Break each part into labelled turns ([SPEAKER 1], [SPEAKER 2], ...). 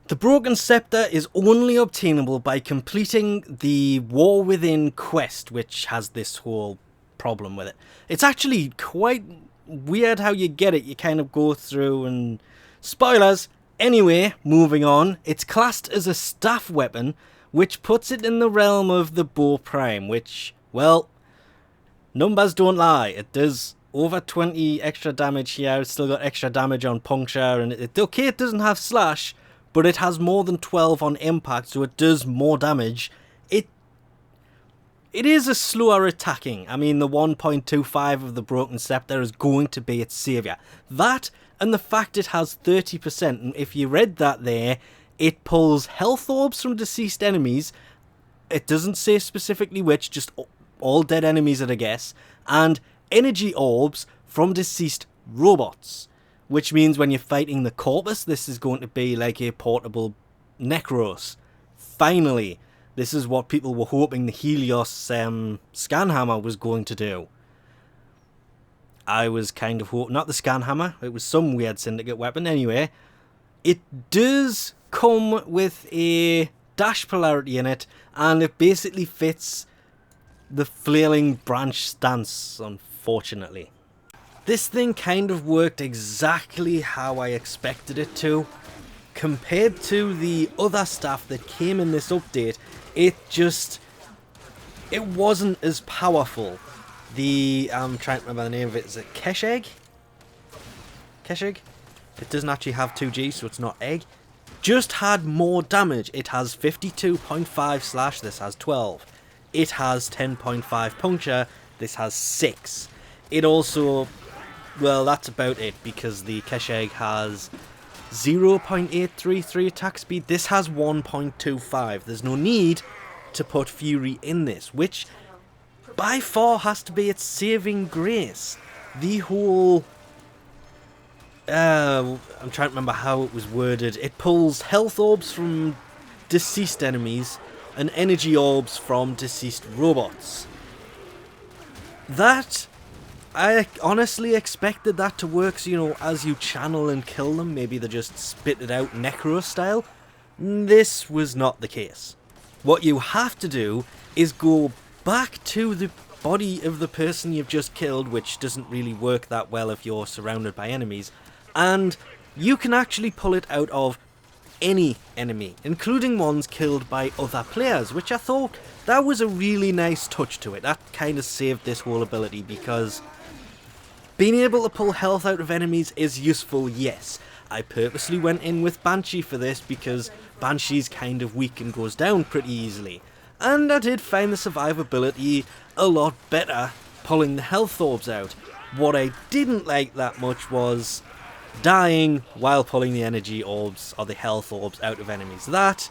[SPEAKER 1] The Broken Scepter is only obtainable by completing the War Within quest, which has this whole problem with it. It's actually quite weird how you get it. You kind of go through and... Spoilers! Anyway, moving on. It's classed as a staff weapon, which puts it in the realm of the Warframe, which, well, numbers don't lie. It does over 20 extra damage here. It's still got extra damage on puncture, and it doesn't have slash, but it has more than 12 on impact, so it does more damage. It is a slower attacking. I mean, the 1.25 of the Broken Scepter is going to be its saviour. That, and the fact it has 30%, and if you read that there, it pulls health orbs from deceased enemies. It doesn't say specifically which, just all dead enemies at a guess, and energy orbs from deceased robots. Which means when you're fighting the Corpus, this is going to be like a portable Necros. Finally, this is what people were hoping the Helios scan hammer was going to do. I was kind of hoping, not the scan hammer, it was some weird syndicate weapon. Anyway, it does come with a dash polarity in it, and it basically fits the flailing branch stance, unfortunately. This thing kind of worked exactly how I expected it to. Compared to the other stuff that came in this update, it wasn't as powerful. I'm trying to remember the name of it. Is it kesheg? Kesheg? It doesn't actually have 2 G, so it's not egg. Just had more damage. It has 52.5 slash, this has 12. It has 10.5 puncture, this has 6. It also, well, that's about it, because the kesheg has 0.833 attack speed. This has 1.25. There's no need to put Fury in this, which by far has to be its saving grace. The whole... I'm trying to remember how it was worded. It pulls health orbs from deceased enemies and energy orbs from deceased robots. That... I honestly expected that to work, so, you know, as you channel and kill them, maybe they just spit it out Necro style. This was not the case. What you have to do is go back to the body of the person you've just killed, which doesn't really work that well if you're surrounded by enemies, and you can actually pull it out of any enemy, including ones killed by other players, which I thought that was a really nice touch to it. That kind of saved this whole ability, because being able to pull health out of enemies is useful, yes. I purposely went in with Banshee for this because Banshee's kind of weak and goes down pretty easily. And I did find the survivability a lot better pulling the health orbs out. What I didn't like that much was dying while pulling the energy orbs or the health orbs out of enemies. That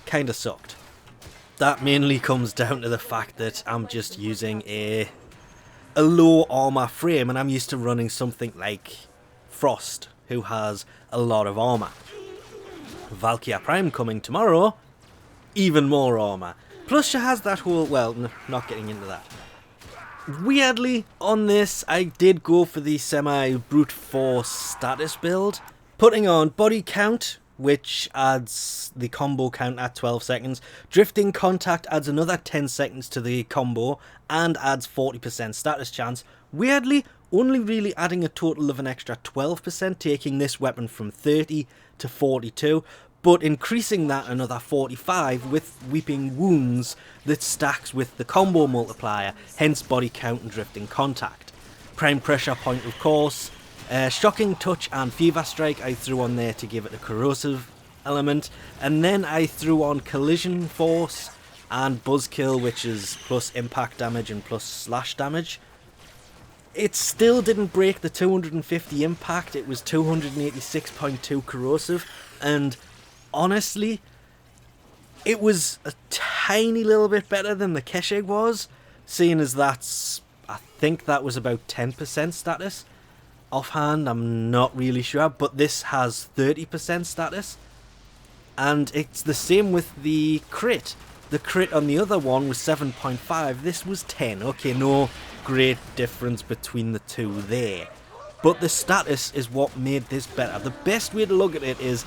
[SPEAKER 1] kind of sucked. That mainly comes down to the fact that I'm just using a low armor frame, and I'm used to running something like Frost, who has a lot of armor. Valkyria Prime coming tomorrow, even more armor. Plus she has that whole, well, not getting into that. Weirdly, on this, I did go for the semi-brute force status build, putting on body count, which adds the combo count at 12 seconds. Drifting contact adds another 10 seconds to the combo and adds 40% status chance. Weirdly, only really adding a total of an extra 12%, taking this weapon from 30 to 42, but increasing that another 45 with Weeping Wounds that stacks with the combo multiplier, hence body count and drifting contact. Prime pressure point, of course. Shocking Touch and Fever Strike I threw on there to give it a corrosive element, and then I threw on Collision Force and Buzzkill, which is plus impact damage and plus slash damage. It still didn't break the 250 impact, it was 286.2 corrosive, and honestly, it was a tiny little bit better than the kesheg was, seeing as that's, I think that was about 10% status. Offhand, I'm not really sure, but this has 30% status. And it's the same with the crit. The crit on the other one was 7.5, this was 10. Okay, no great difference between the two there. But the status is what made this better. The best way to look at it is,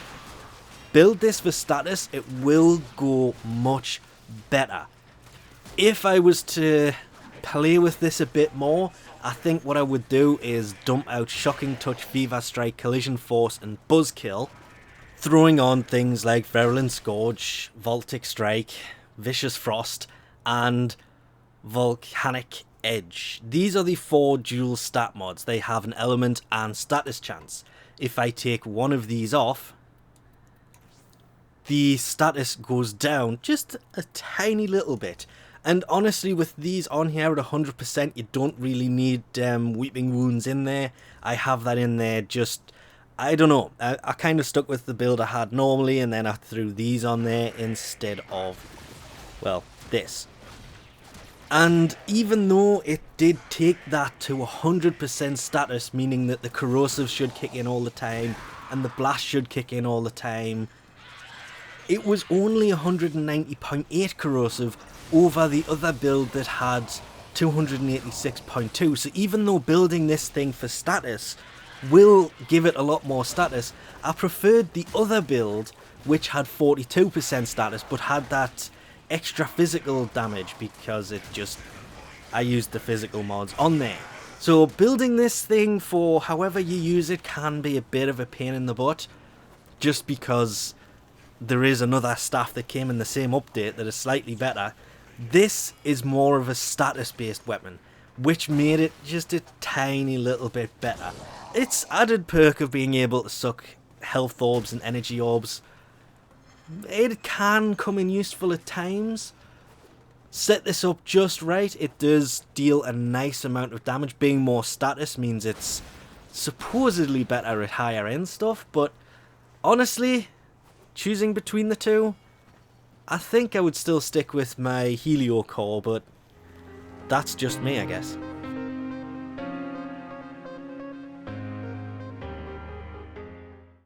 [SPEAKER 1] build this for status, it will go much better. If I was to play with this a bit more, I think what I would do is dump out Shocking Touch, Fever Strike, Collision Force and Buzzkill, throwing on things like Virulent Scourge, Voltic Strike, Vicious Frost and Volcanic Edge. These are the 4 dual stat mods. They have an element and status chance. If I take one of these off, the status goes down just a tiny little bit. And honestly, with these on here at 100%, you don't really need Weeping Wounds in there. I have that in there just, I don't know, I kind of stuck with the build I had normally, and then I threw these on there instead of, well, this. And even though it did take that to 100% status, meaning that the Corrosive should kick in all the time, and the Blast should kick in all the time, it was only 190.8 Corrosive over the other build that had 286.2. So even though building this thing for status will give it a lot more status, I preferred the other build which had 42% status but had that extra physical damage because I used the physical mods on there. So building this thing for however you use it can be a bit of a pain in the butt, just because there is another staff that came in the same update that is slightly better. This is more of a status based weapon, which made it just a tiny little bit better. Its added perk of being able to suck health orbs and energy orbs, it can come in useful at times. Set this up just right, it does deal a nice amount of damage. Being more status means it's supposedly better at higher end stuff, but honestly, choosing between the two, I think I would still stick with my Helio core, but that's just me, I guess.